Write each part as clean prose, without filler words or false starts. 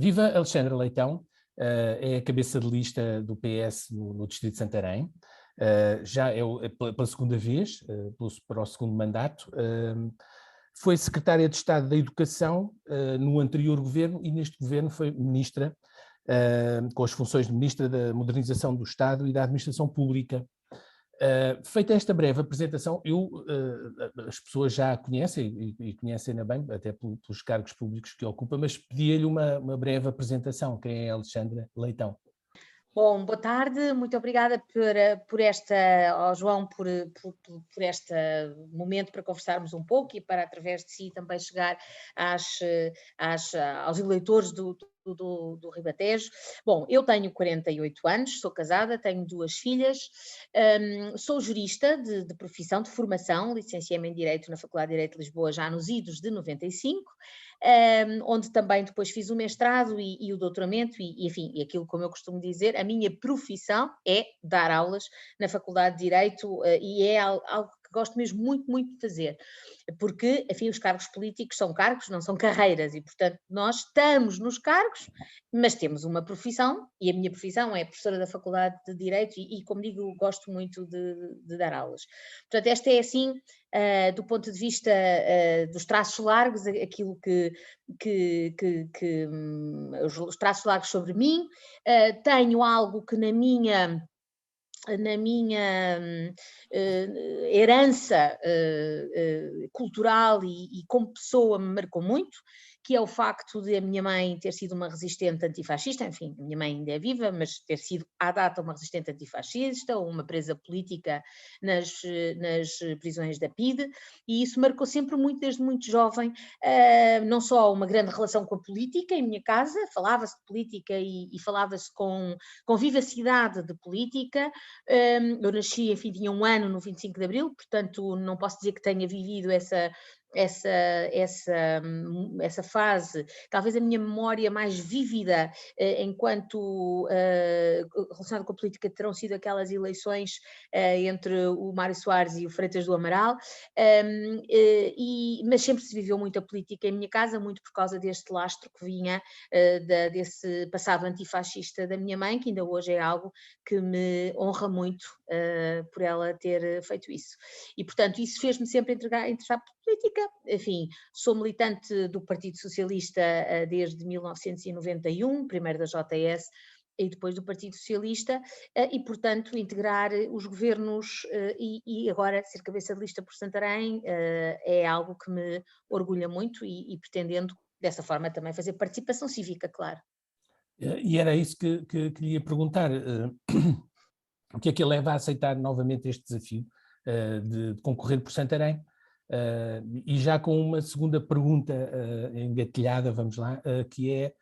Viva Alexandra Leitão, é a cabeça de lista do PS no Distrito de Santarém, já é pela segunda vez, para o segundo mandato. Foi secretária de Estado da Educação no anterior governo e neste governo foi ministra, com as funções de ministra da Modernização do Estado e da Administração Pública. Feita esta breve apresentação, as pessoas já a conhecem e conhecem-na bem, até pelos cargos públicos que ocupa, mas pedia-lhe uma breve apresentação. Quem é a Alexandra Leitão? Bom, boa tarde, muito obrigada ao João, por este momento para conversarmos um pouco e para, através de si, também chegar aos eleitores do Ribatejo. Bom, eu tenho 48 anos, sou casada, tenho 2 filhas, sou jurista de profissão, de formação, licenciei-me em Direito na Faculdade de Direito de Lisboa já nos idos de 95, onde também depois fiz o mestrado e o doutoramento e, enfim, e aquilo, como eu costumo dizer, a minha profissão é dar aulas na Faculdade de Direito e é algo que gosto mesmo muito, muito de fazer, porque, enfim, os cargos políticos são cargos, não são carreiras e, portanto, nós estamos nos cargos, mas temos uma profissão e a minha profissão é professora da Faculdade de Direito e como digo, gosto muito de dar aulas. Portanto, esta é assim, do ponto de vista dos traços largos, aquilo os traços largos sobre mim. Tenho algo que na minha herança cultural e como pessoa me marcou muito, que é o facto de a minha mãe ter sido uma resistente antifascista, enfim, a minha mãe ainda é viva, mas ter sido à data uma resistente antifascista, uma presa política nas prisões da PIDE, e isso marcou sempre muito, desde muito jovem, não só uma grande relação com a política em minha casa, falava-se de política e falava-se com vivacidade de política. Eu nasci, enfim, tinha 1 ano no 25 de Abril, portanto não posso dizer que tenha vivido essa fase, talvez a minha memória mais vívida enquanto relacionada com a política terão sido aquelas eleições entre o Mário Soares e o Freitas do Amaral, mas sempre se viveu muito a política em minha casa, muito por causa deste lastro que vinha desse passado antifascista da minha mãe, que ainda hoje é algo que me honra muito por ela ter feito isso. E, portanto, isso fez-me sempre interessar por política. Enfim, sou militante do Partido Socialista desde 1991, primeiro da JS e depois do Partido Socialista, e, portanto, integrar os governos e agora ser cabeça de lista por Santarém é algo que me orgulha muito e pretendendo, dessa forma, também fazer participação cívica, claro. E era isso que queria perguntar. O que é que a leva a aceitar novamente este desafio de concorrer por Santarém? E já com uma segunda pergunta engatilhada, vamos lá, que é,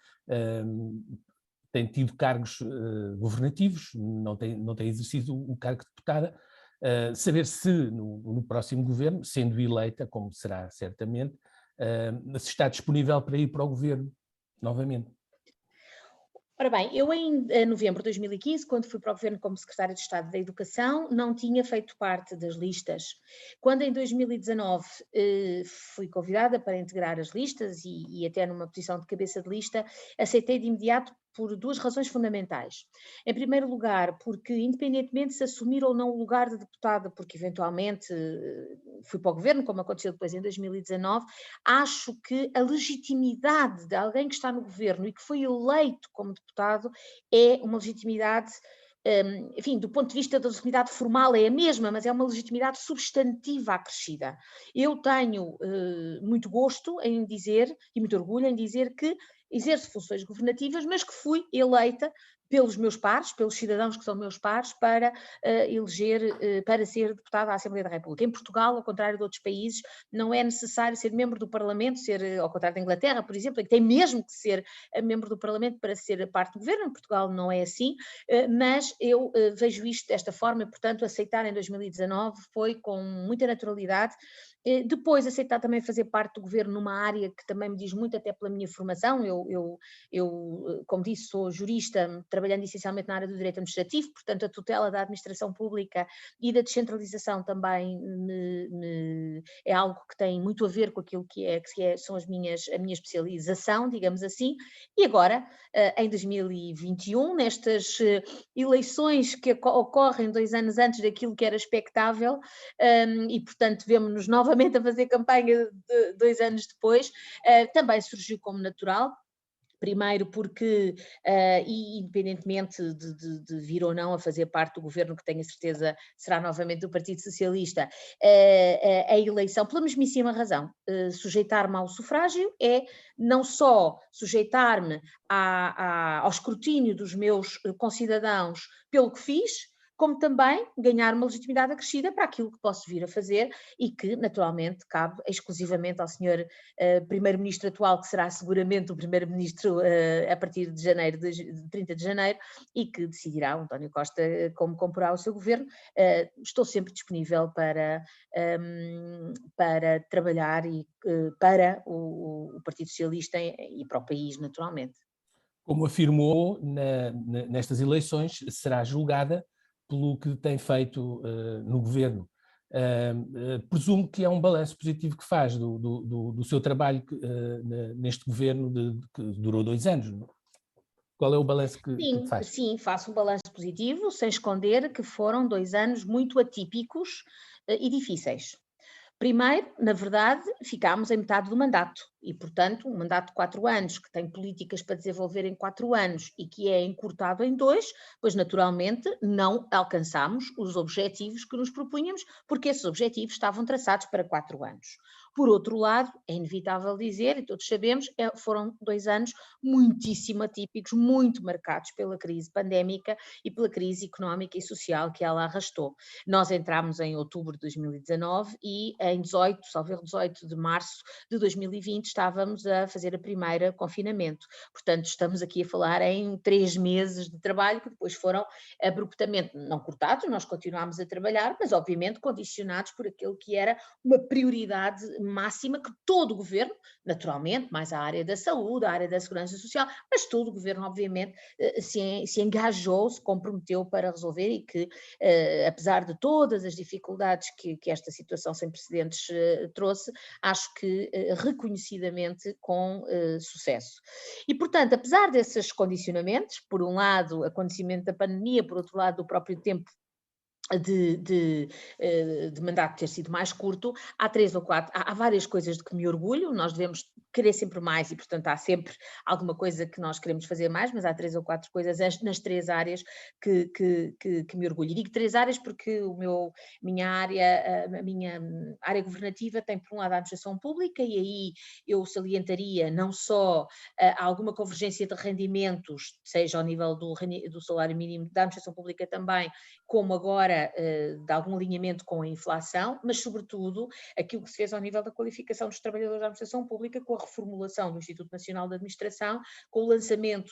tem tido cargos governativos, não tem exercido o cargo de deputada, saber se no próximo governo, sendo eleita, como será certamente, se está disponível para ir para o governo novamente. Ora bem, eu em novembro de 2015, quando fui para o governo como secretária de Estado da Educação, não tinha feito parte das listas. Quando em 2019 fui convidada para integrar as listas e até numa posição de cabeça de lista, aceitei de imediato por 2 razões fundamentais. Em primeiro lugar, porque independentemente de se assumir ou não o lugar de deputada, porque eventualmente fui para o governo, como aconteceu depois em 2019, acho que a legitimidade de alguém que está no governo e que foi eleito como deputado é uma legitimidade, enfim, do ponto de vista da legitimidade formal é a mesma, mas é uma legitimidade substantiva acrescida. Eu tenho muito gosto em dizer, e muito orgulho em dizer que exerço funções governativas, mas que fui eleita pelos meus pares, pelos cidadãos que são meus pares, para para ser deputada à Assembleia da República. Em Portugal, ao contrário de outros países, não é necessário ser membro do Parlamento, ao contrário da Inglaterra, por exemplo, que tem mesmo que ser membro do Parlamento para ser parte do governo. Em Portugal não é assim, mas eu vejo isto desta forma e, portanto, aceitar em 2019 foi com muita naturalidade Depois aceitar também fazer parte do governo numa área que também me diz muito até pela minha formação. Eu, como disse, sou jurista, trabalhando essencialmente na área do direito administrativo, portanto a tutela da administração pública e da descentralização também é algo que tem muito a ver com aquilo são a minha especialização, digamos assim. E agora, em 2021, nestas eleições que ocorrem 2 anos antes daquilo que era expectável, e portanto vemos-nos novamente a fazer campanha 2 anos depois, também surgiu como natural. Primeiro porque, e independentemente de vir ou não a fazer parte do governo, que tenho a certeza será novamente do Partido Socialista, a eleição, pela mesmíssima razão, sujeitar-me ao sufrágio é não só sujeitar-me ao escrutínio dos meus concidadãos pelo que fiz, como também ganhar uma legitimidade acrescida para aquilo que posso vir a fazer e que, naturalmente, cabe exclusivamente ao senhor primeiro-ministro atual, que será seguramente o primeiro-ministro a partir de janeiro, de 30 de janeiro, e que decidirá, o António Costa, como comporá o seu governo. Estou sempre disponível para trabalhar para o Partido Socialista e para o país, naturalmente. Como afirmou, nestas eleições será julgada pelo que tem feito no governo. Presumo que é um balanço positivo que faz do seu trabalho neste governo que durou 2 anos. Qual é o balanço que faz? Sim, faço um balanço positivo, sem esconder que foram 2 anos muito atípicos e difíceis. Primeiro, na verdade, ficámos em metade do mandato e, portanto, um mandato de 4 anos, que tem políticas para desenvolver em 4 anos e que é encurtado em 2, pois naturalmente não alcançámos os objetivos que nos propunhamos, porque esses objetivos estavam traçados para 4 anos. Por outro lado, é inevitável dizer, e todos sabemos, foram 2 anos muitíssimo atípicos, muito marcados pela crise pandémica e pela crise económica e social que ela arrastou. Nós entramos em outubro de 2019 e em 18 de março de 2020 estávamos a fazer a primeira confinamento. Portanto, estamos aqui a falar em 3 meses de trabalho que depois foram abruptamente, não cortados, nós continuámos a trabalhar, mas obviamente condicionados por aquilo que era uma prioridade máxima que todo o governo, naturalmente, mais a área da saúde, a área da segurança social, mas todo o governo obviamente se engajou, se comprometeu para resolver e que, apesar de todas as dificuldades que esta situação sem precedentes trouxe, acho que reconhecidamente com sucesso. E, portanto, apesar desses condicionamentos, por um lado, acontecimento da pandemia, por outro lado, o próprio tempo de mandato ter sido mais curto, há 3 ou 4, há várias coisas de que me orgulho, nós devemos querer sempre mais e, portanto, há sempre alguma coisa que nós queremos fazer mais, mas há 3 ou 4 coisas nas 3 áreas que me orgulho. E digo 3 áreas porque a minha área governativa tem, por um lado, a administração pública, e aí eu salientaria não só alguma convergência de rendimentos, seja ao nível do salário mínimo da administração pública também, como agora de algum alinhamento com a inflação, mas sobretudo aquilo que se fez ao nível da qualificação dos trabalhadores da administração pública, com a reformulação do Instituto Nacional de Administração, com o lançamento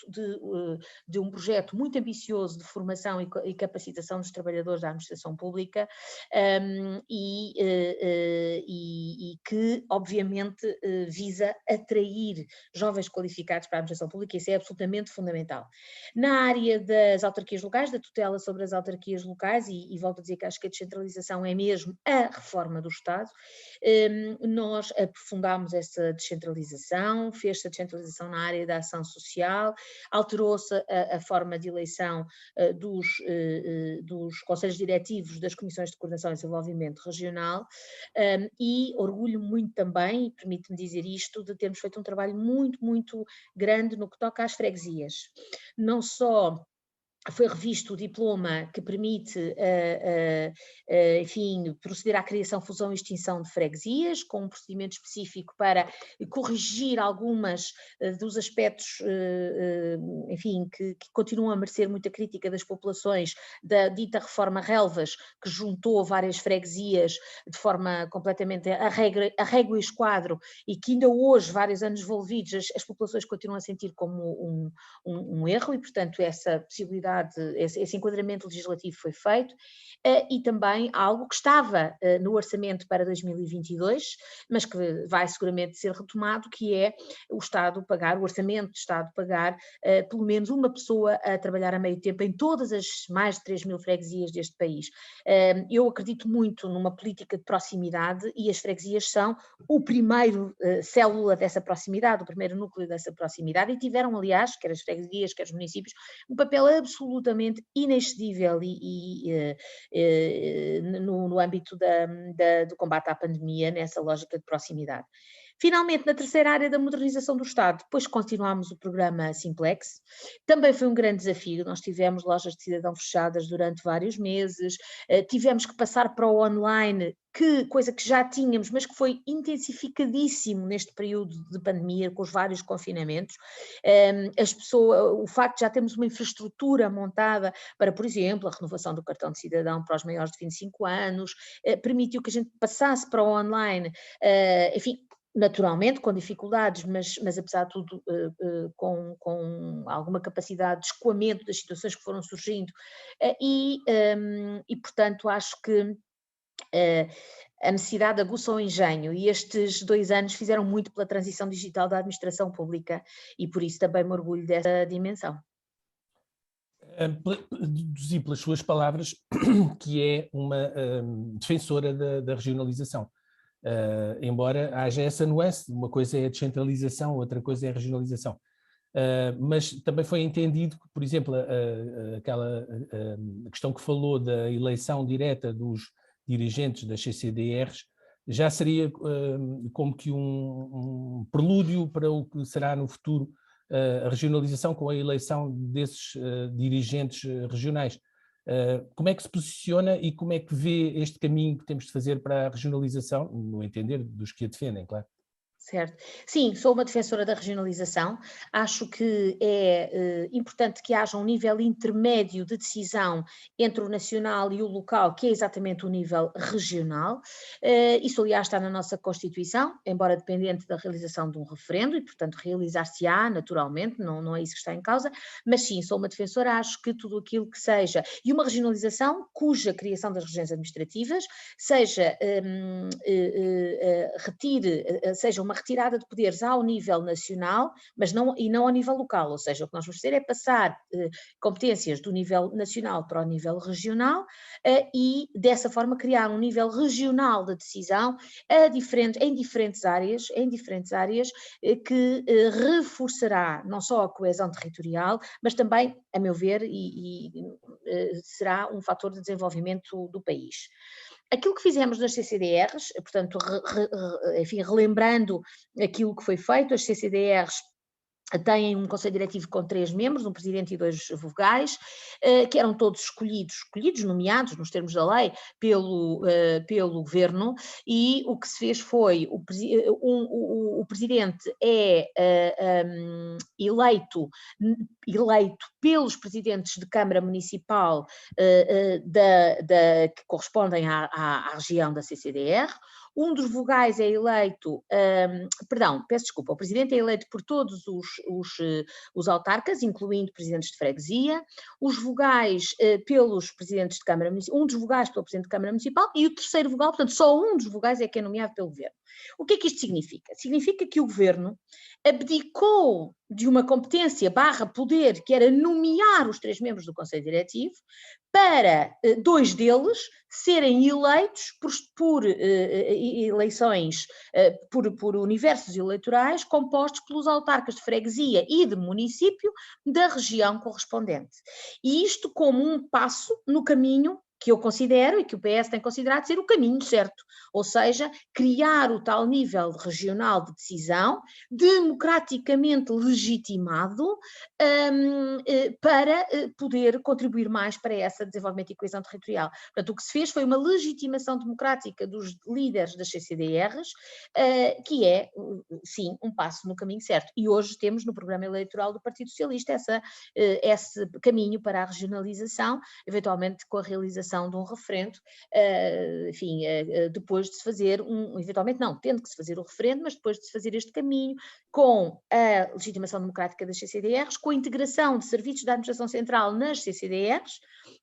de um projeto muito ambicioso de formação e capacitação dos trabalhadores da administração pública, e que obviamente visa atrair jovens qualificados para a administração pública. Isso é absolutamente fundamental. Na área das autarquias locais, da tutela sobre as autarquias locais, e volto a dizer que acho que a descentralização é mesmo a reforma do Estado, nós aprofundámos essa descentralização, fez-se a descentralização na área da ação social, alterou-se a forma de eleição dos conselhos diretivos das comissões de coordenação e desenvolvimento regional, e orgulho muito também, e permite-me dizer isto, de termos feito um trabalho muito, muito grande no que toca às freguesias. Não só foi revisto o diploma que permite, enfim, proceder à criação, fusão e extinção de freguesias, com um procedimento específico para corrigir algumas dos aspectos, enfim, que continuam a merecer muita crítica das populações, da dita reforma Relvas, que juntou várias freguesias de forma completamente a régua e esquadro, e que ainda hoje, vários anos envolvidos, as populações continuam a sentir como um erro, e portanto essa possibilidade possibilidade, esse enquadramento legislativo foi feito, e também algo que estava no orçamento para 2022, mas que vai seguramente ser retomado, que é o Estado pagar, o orçamento do Estado pagar pelo menos uma pessoa a trabalhar a meio tempo em todas as mais de 3.000 freguesias deste país. Eu acredito muito numa política de proximidade e as freguesias são o primeiro célula dessa proximidade, o primeiro núcleo dessa proximidade, e tiveram, aliás, quer as freguesias, quer os municípios, um papel absolutamente inexcedível no âmbito do combate à pandemia, nessa lógica de proximidade. Finalmente, na terceira área da modernização do Estado, depois continuámos o programa Simplex, também foi um grande desafio, nós tivemos lojas de cidadão fechadas durante vários meses, tivemos que passar para o online, coisa que já tínhamos, mas que foi intensificadíssimo neste período de pandemia, com os vários confinamentos. O facto de já termos uma infraestrutura montada para, por exemplo, a renovação do cartão de cidadão para os maiores de 25 anos, permitiu que a gente passasse para o online, enfim, naturalmente com dificuldades, mas apesar de tudo com alguma capacidade de escoamento das situações que foram surgindo, e portanto acho que a necessidade aguça o engenho, e estes 2 anos fizeram muito pela transição digital da administração pública, e por isso também me orgulho dessa dimensão. Deduzi pelas suas palavras que é uma defensora da regionalização. Embora haja essa nuance, uma coisa é a descentralização, outra coisa é a regionalização. Mas também foi entendido que, por exemplo, aquela questão que falou da eleição direta dos dirigentes das CCDRs já seria como que um prelúdio para o que será no futuro a regionalização com a eleição desses dirigentes regionais. Como é que se posiciona e como é que vê este caminho que temos de fazer para a regionalização, no entender dos que a defendem, claro? Certo. Sim, sou uma defensora da regionalização, acho que é importante que haja um nível intermédio de decisão entre o nacional e o local, que é exatamente o nível regional. Isso, aliás, está na nossa Constituição, embora dependente da realização de um referendo, e, portanto, realizar-se-á naturalmente, não é isso que está em causa, mas sim, sou uma defensora, acho que tudo aquilo que seja, e uma regionalização cuja criação das regiões administrativas seja, seja uma retirada de poderes ao nível nacional, mas não ao nível local, ou seja, o que nós vamos fazer é passar competências do nível nacional para o nível regional e dessa forma criar um nível regional de decisão em diferentes áreas que reforçará não só a coesão territorial, mas também, a meu ver, será um fator de desenvolvimento do país. Aquilo que fizemos nas CCDRs, portanto, enfim, relembrando aquilo que foi feito, as CCDRs têm um conselho diretivo com 3 membros, um presidente e 2 vogais, que eram todos escolhidos, nomeados, nos termos da lei, pelo governo, e o que se fez foi, o presidente é eleito pelos presidentes de Câmara Municipal que correspondem à região da CCDR. Um dos vogais é eleito, peço desculpa, o presidente é eleito por todos os autarcas, incluindo presidentes de freguesia, os vogais pelos presidentes de Câmara Municipal, um dos vogais pelo presidente de Câmara Municipal e o terceiro vogal, portanto só um dos vogais é que é nomeado pelo governo. O que é que isto significa? Significa que o governo abdicou de uma competência /poder, que era nomear os 3 membros do Conselho Diretivo, para 2 deles serem eleitos por eleições, por universos eleitorais compostos pelos autarcas de freguesia e de município da região correspondente. E isto como um passo no caminho que eu considero e que o PS tem considerado ser o caminho certo, ou seja, criar o tal nível regional de decisão democraticamente legitimado para poder contribuir mais para esse desenvolvimento e coesão territorial. Portanto, o que se fez foi uma legitimação democrática dos líderes das CCDRs, que é, sim, um passo no caminho certo. E hoje temos no programa eleitoral do Partido Socialista esse caminho para a regionalização, eventualmente com a realização organização de um referendo, enfim, depois de se fazer eventualmente não, tendo que se fazer o referendo, mas depois de se fazer este caminho, com a legitimação democrática das CCDRs, com a integração de serviços da administração central nas CCDRs,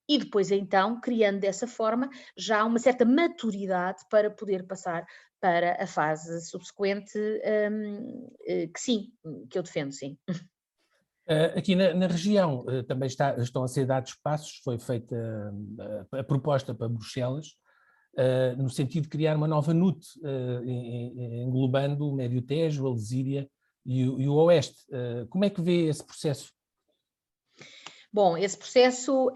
e depois então criando dessa forma já uma certa maturidade para poder passar para a fase subsequente, que sim, que eu defendo, sim. Aqui na região também estão a ser dados passos, foi feita a proposta para Bruxelas, no sentido de criar uma nova NUT, englobando o Médio Tejo, a Lesíria e o Oeste. Como é que vê esse processo? Bom, esse processo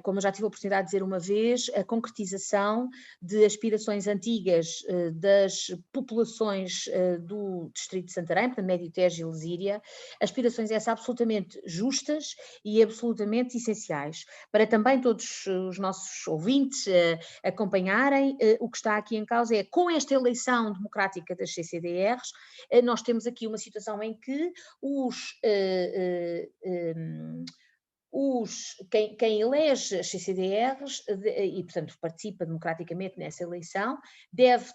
como eu já tive a oportunidade de dizer uma vez, a concretização de aspirações antigas das populações do distrito de Santarém, portanto, Médio Tejo e Lesíria, aspirações essas absolutamente justas e absolutamente essenciais, para também todos os nossos ouvintes acompanharem. O que está aqui em causa é, com esta eleição democrática das CCDRs, nós temos aqui uma situação em que quem elege as CCDRs e, portanto, participa democraticamente nessa eleição, deve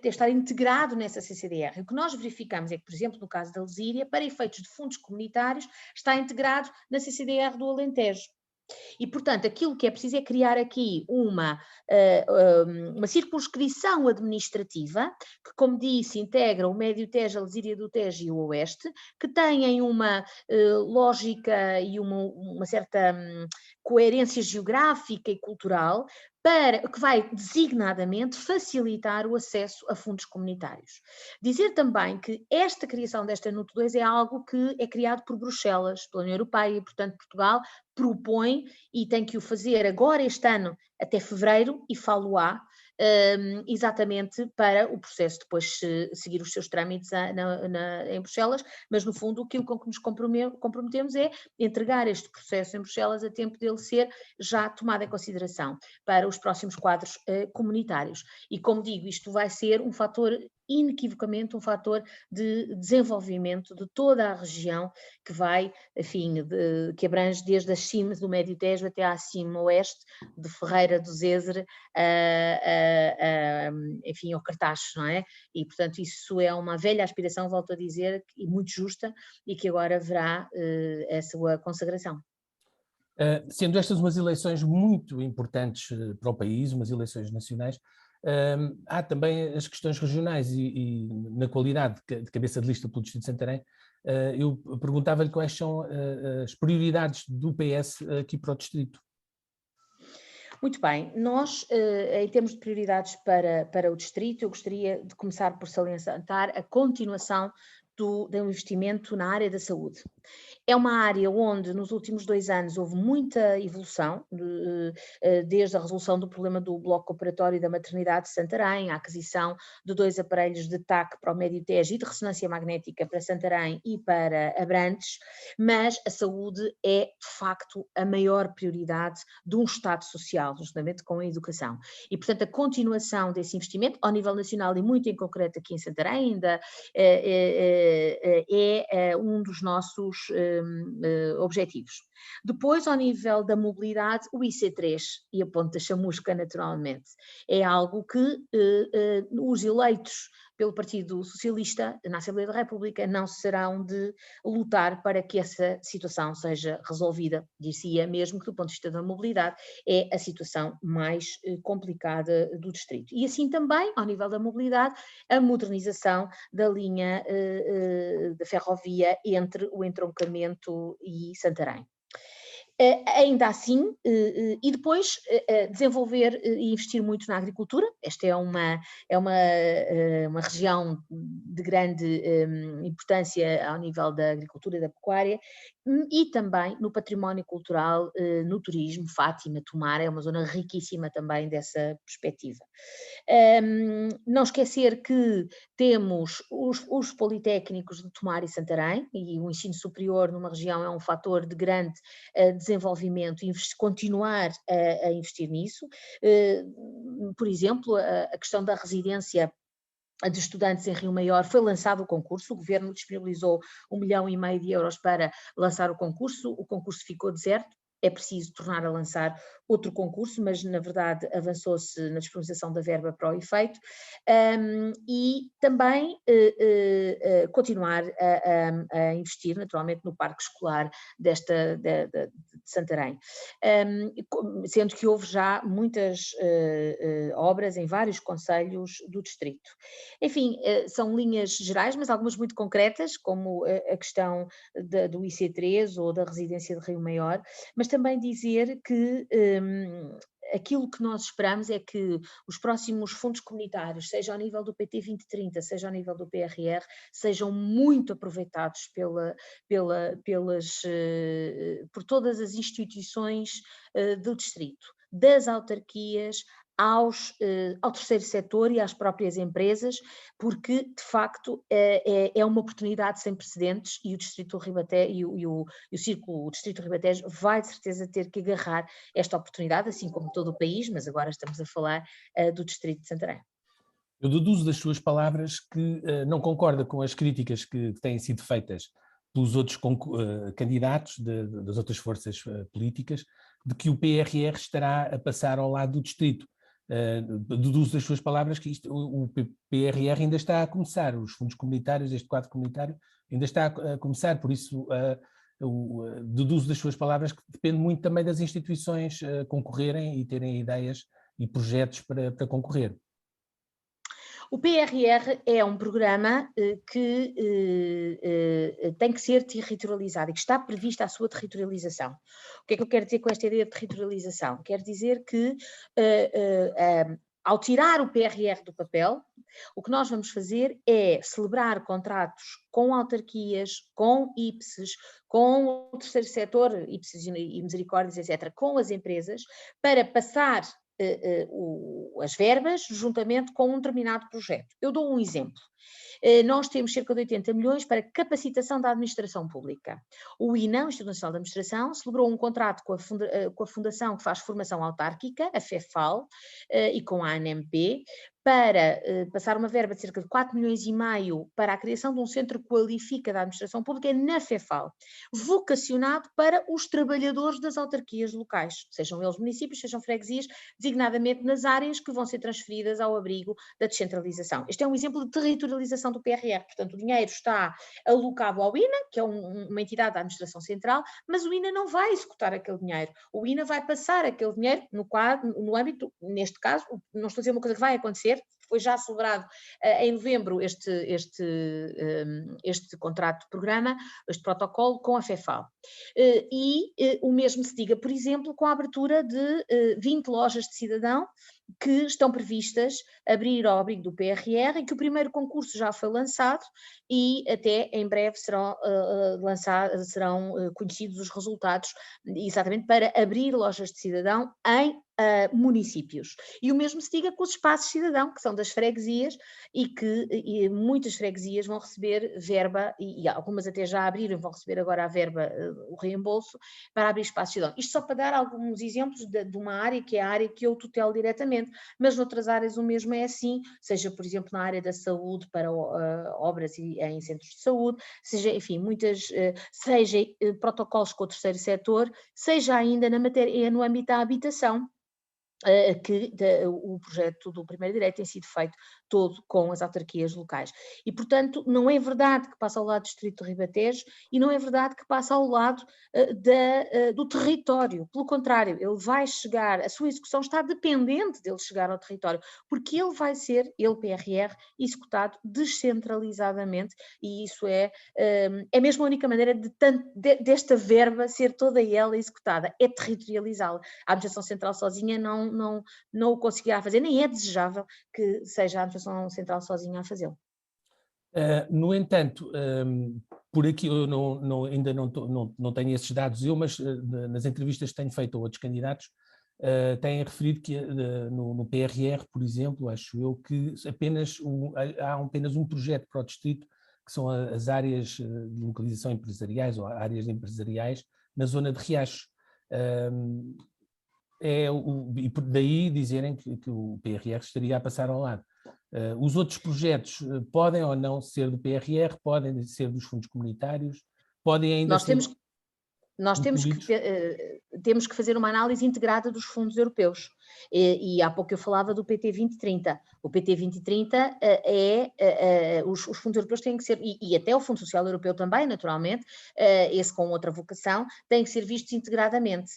estar integrado nessa CCDR. O que nós verificamos é que, por exemplo, no caso da Lesíria, para efeitos de fundos comunitários, está integrado na CCDR do Alentejo. E, portanto, aquilo que é preciso é criar aqui uma circunscrição administrativa, que, como disse, integra o Médio Tejo, a Lesíria do Tejo e o Oeste, que têm uma lógica e uma certa coerência geográfica e cultural, que vai designadamente facilitar o acesso a fundos comunitários. Dizer também que esta criação desta NUT 2 é algo que é criado por Bruxelas, pela União Europeia, e, portanto, Portugal propõe e tem que o fazer agora este ano até fevereiro, e falo-á, exatamente para o processo depois seguir os seus trâmites em Bruxelas, mas no fundo aquilo com que nos comprometemos é entregar este processo em Bruxelas a tempo dele ser já tomado em consideração para os próximos quadros comunitários. E, como digo, isto vai ser um fator, inequivocamente, um fator de desenvolvimento de toda a região, que vai, enfim, que abrange desde as cimas do Médio Tejo até à cima oeste, de Ferreira do Zezer, enfim, ao Cartaxo, não é? E, portanto, isso é uma velha aspiração, volto a dizer, e muito justa, e que agora verá a sua consagração. Sendo estas umas eleições muito importantes para o país, umas eleições nacionais, há também as questões regionais e na qualidade de cabeça de lista pelo Distrito de Santarém, eu perguntava-lhe quais são as prioridades do PS aqui para o Distrito. Muito bem, nós, em termos de prioridades para o Distrito, eu gostaria de começar por salientar a continuação do investimento na área da saúde. É uma área onde nos últimos 2 anos houve muita evolução, desde a resolução do problema do bloco operatório da maternidade de Santarém, a aquisição de 2 aparelhos de TAC para o Médio Tejo e de ressonância magnética para Santarém e para Abrantes, mas a saúde é, de facto, a maior prioridade de um Estado social, justamente com a educação. E, portanto, a continuação desse investimento, ao nível nacional e muito em concreto aqui em Santarém, ainda é um dos nossos objetivos. Depois, ao nível da mobilidade, o IC3 e a Ponte da Chamusca, naturalmente, é algo que os eleitos pelo Partido Socialista na Assembleia da República não cessarão de lutar para que essa situação seja resolvida. Dir-se-ia mesmo que, do ponto de vista da mobilidade, é a situação mais complicada do distrito. E assim também, ao nível da mobilidade, a modernização da linha da ferrovia entre o entroncamento e Santarém. Ainda assim, e depois desenvolver e investir muito na agricultura. Esta é uma região de grande importância ao nível da agricultura e da pecuária, e também no património cultural, no turismo. Fátima, Tomar, é uma zona riquíssima também dessa perspectiva. Não esquecer que temos os politécnicos de Tomar e Santarém, e o ensino superior numa região é um fator de grande desenvolvimento, e continuar a investir nisso. Por exemplo, a questão da residência de estudantes em Rio Maior, foi lançado o concurso, o governo disponibilizou 1,5 milhão de euros para lançar o concurso ficou deserto. é preciso tornar a lançar outro concurso, mas na verdade avançou-se na disponibilização da verba para o efeito, e também continuar a investir naturalmente no parque escolar de Santarém, sendo que houve já muitas obras em vários concelhos do distrito. Enfim, são linhas gerais, mas algumas muito concretas, como a questão do IC3 ou da residência de Rio Maior, mas também dizer que aquilo que nós esperamos é que os próximos fundos comunitários, seja ao nível do PT 2030, seja ao nível do PRR, sejam muito aproveitados por todas as instituições do distrito, das autarquias ao terceiro setor e às próprias empresas, porque de facto é uma oportunidade sem precedentes e o Distrito do Ribatejo e o Distrito do Ribatejo vai de certeza ter que agarrar esta oportunidade, assim como todo o país, mas agora estamos a falar do Distrito de Santarém. Eu deduzo das suas palavras que não concorda com as críticas que têm sido feitas pelos outros candidatos das outras forças políticas, de que o PRR estará a passar ao lado do distrito. Deduzo das suas palavras que o PRR ainda está a começar, os fundos comunitários, este quadro comunitário ainda está a começar, por isso deduzo das suas palavras que depende muito também das instituições concorrerem e terem ideias e projetos para concorrer. O PRR é um programa que tem que ser territorializado e que está prevista a sua territorialização. O que é que eu quero dizer com esta ideia de territorialização? Quero dizer que ao tirar o PRR do papel, o que nós vamos fazer é celebrar contratos com autarquias, com IPSES, com o terceiro setor, IPSES e Misericórdias, etc., com as empresas, para passar as verbas juntamente com um determinado projeto. Eu dou um exemplo. Nós temos cerca de 80 milhões para capacitação da administração pública. O INA, o Instituto Nacional da Administração, celebrou um contrato com a fundação que faz formação autárquica, a FEFAL, e com a ANMP, para passar uma verba de cerca de 4 milhões e meio para a criação de um centro qualifica da administração pública na FEFAL, vocacionado para os trabalhadores das autarquias locais, sejam eles municípios, sejam freguesias, designadamente nas áreas que vão ser transferidas ao abrigo da descentralização. Este é um exemplo de territorialização do PRR, portanto o dinheiro está alocado ao INA, que é uma entidade da administração central, mas o INA não vai executar aquele dinheiro, o INA vai passar aquele dinheiro no âmbito, neste caso, não estou a dizer uma coisa que vai acontecer, foi já celebrado em novembro este contrato de programa, este protocolo com a FEFAL. O mesmo se diga, por exemplo, com a abertura de 20 lojas de cidadão que estão previstas abrir ao abrigo do PRR e que o primeiro concurso já foi lançado e até em breve serão conhecidos os resultados, exatamente para abrir lojas de cidadão em municípios. E o mesmo se diga com os espaços cidadão, que são das freguesias e que muitas freguesias vão receber verba, e algumas até já abriram, vão receber agora a verba, o reembolso, para abrir espaços cidadão. Isto só para dar alguns exemplos de uma área que é a área que eu tutelo diretamente, mas noutras áreas o mesmo é assim, seja por exemplo na área da saúde para obras em centros de saúde, seja, enfim, seja protocolos com o terceiro setor, seja ainda no âmbito da habitação, que o projeto do primeiro direito tem sido feito todo com as autarquias locais. E, portanto, não é verdade que passa ao lado do Distrito de Ribatejo e não é verdade que passa ao lado do território. Pelo contrário, ele vai chegar, a sua execução está dependente dele chegar ao território, porque ele vai ser, PRR, executado descentralizadamente e isso é mesmo a única maneira desta verba ser toda ela executada, é territorializá-la. A administração central sozinha não o conseguirá fazer, nem é desejável que seja a administração central sozinha a fazê-lo. No entanto, por aqui eu ainda não tenho esses dados eu, mas nas entrevistas que tenho feito a outros candidatos, têm referido que no PRR, por exemplo, acho eu que há apenas um projeto para o distrito, que são as áreas de localização empresariais ou áreas empresariais na zona de Riacho. E daí dizerem que o PRR estaria a passar ao lado. Os outros projetos podem ou não ser do PRR, podem ser dos fundos comunitários, podem ainda Nós temos nós temos que fazer uma análise integrada dos fundos europeus. E há pouco eu falava do PT 2030. O PT 2030 os fundos europeus têm que ser, e até o Fundo Social Europeu também, naturalmente, esse com outra vocação, têm que ser vistos integradamente.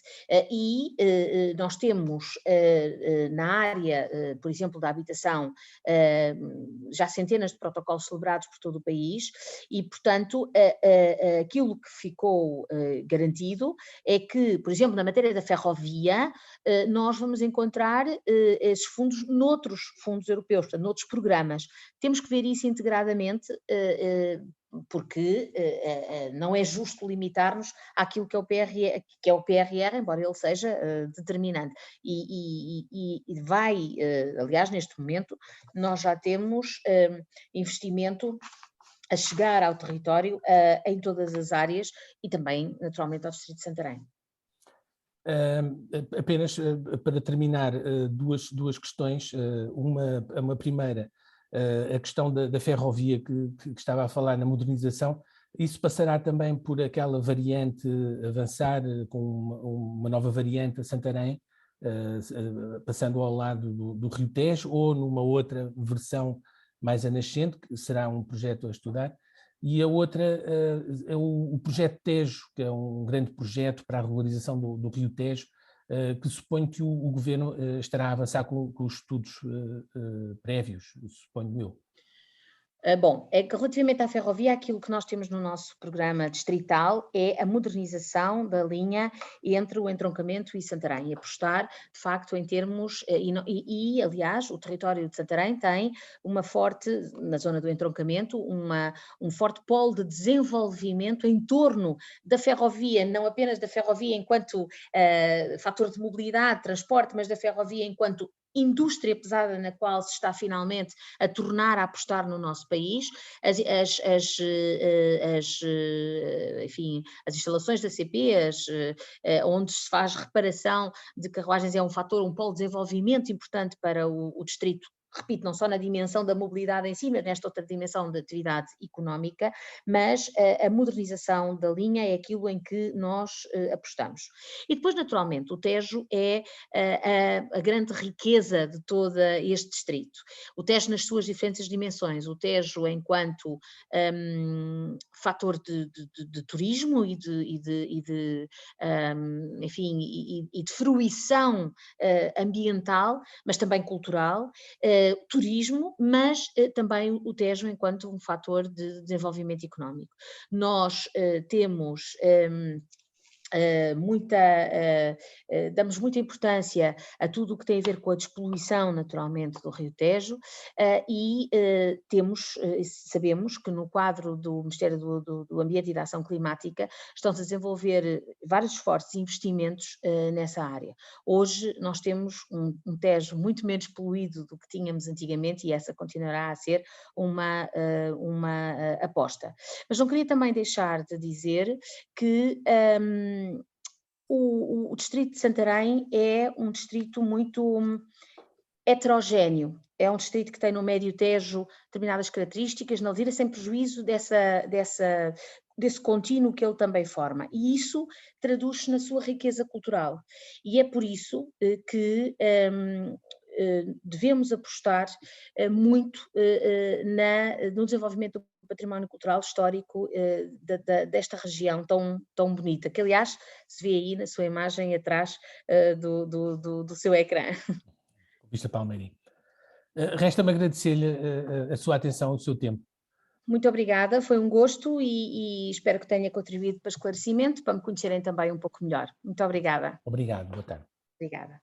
Nós temos na área, por exemplo, da habitação, já centenas de protocolos celebrados por todo o país e, portanto, aquilo que ficou garantido é que, por exemplo, na matéria da ferrovia, nós vamos encontrar esses fundos noutros fundos europeus, portanto, noutros programas. Temos que ver isso integradamente, porque não é justo limitar-nos àquilo que é o PRR, embora ele seja determinante. Aliás, neste momento, nós já temos investimento a chegar ao território em todas as áreas e também, naturalmente, ao Distrito de Santarém. Apenas para terminar, duas questões. Uma primeira, a questão da ferrovia que estava a falar na modernização. Isso passará também por aquela variante avançar com uma nova variante a Santarém, passando ao lado do Rio Tejo, ou numa outra versão mais a nascente, que será um projeto a estudar. E a outra é o projeto Tejo, que é um grande projeto para a regularização do Rio Tejo, que suponho que o Governo estará a avançar com os estudos prévios, suponho eu. Bom, é que relativamente à ferrovia, aquilo que nós temos no nosso programa distrital é a modernização da linha entre o entroncamento e Santarém, e apostar, de facto, em termos, aliás, o território de Santarém tem uma forte, na zona do entroncamento, um forte polo de desenvolvimento em torno da ferrovia, não apenas da ferrovia enquanto fator de mobilidade, transporte, mas da ferrovia enquanto indústria pesada na qual se está finalmente a tornar a apostar no nosso país, enfim, as instalações da CP, onde se faz reparação de carruagens, é um fator, um polo de desenvolvimento importante para o distrito. Repito, não só na dimensão da mobilidade em si, mas nesta outra dimensão da atividade económica, mas a modernização da linha é aquilo em que nós apostamos. E depois, naturalmente, o Tejo é a grande riqueza de todo este distrito. O Tejo nas suas diferentes dimensões, o Tejo enquanto fator de turismo e de fruição ambiental, mas também cultural, turismo, mas também o Tejo enquanto um fator de desenvolvimento económico. Nós temos damos muita importância a tudo o que tem a ver com a despoluição, naturalmente, do Rio Tejo, e sabemos que no quadro do Ministério do Ambiente e da Ação Climática estão-se a desenvolver vários esforços e investimentos nessa área. Hoje nós temos um Tejo muito menos poluído do que tínhamos antigamente e essa continuará a ser uma aposta. Mas não queria também deixar de dizer que o distrito de Santarém é um distrito muito heterogéneo, é um distrito que tem no Médio Tejo determinadas características, na Lezira, sem prejuízo desse contínuo que ele também forma, e isso traduz-se na sua riqueza cultural, e é por isso que devemos apostar muito no desenvolvimento do património cultural histórico desta região tão bonita, que aliás se vê aí na sua imagem atrás do seu ecrã. Vista Palmeirim. Resta-me agradecer-lhe a sua atenção, o seu tempo. Muito obrigada, foi um gosto e espero que tenha contribuído para esclarecimento, para me conhecerem também um pouco melhor. Muito obrigada. Obrigado, boa tarde. Obrigada.